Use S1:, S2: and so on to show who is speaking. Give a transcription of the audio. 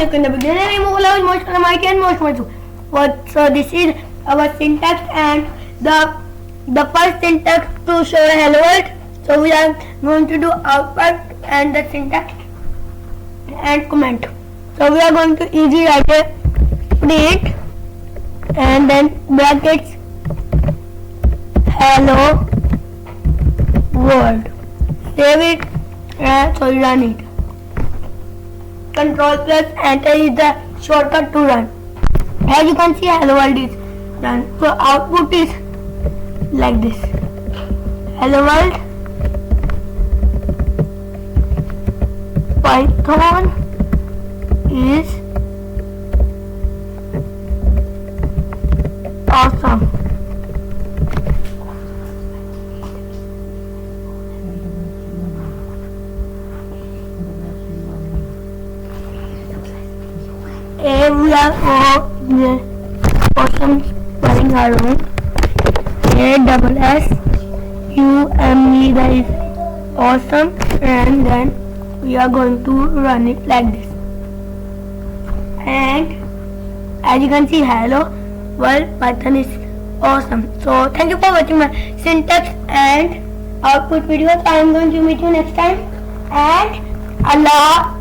S1: Nick in the beginning, most mighty and most wonderful. So this is our syntax, and the first syntax to show hello world. So we are going to do output and the syntax and comment. So we are going to easy write a print and then brackets hello world. Save it and so run it. Control plus enter is the shortcut to run. As you can see, hello world is done. So output is like this. Hello world Python is awesome. We are awesome spelling our own. ASSUME, that is awesome, and then we are going to run it like this. And as you can see, hello world Python is awesome. So thank you for watching my syntax and output videos. I am going to meet you next time, and Allah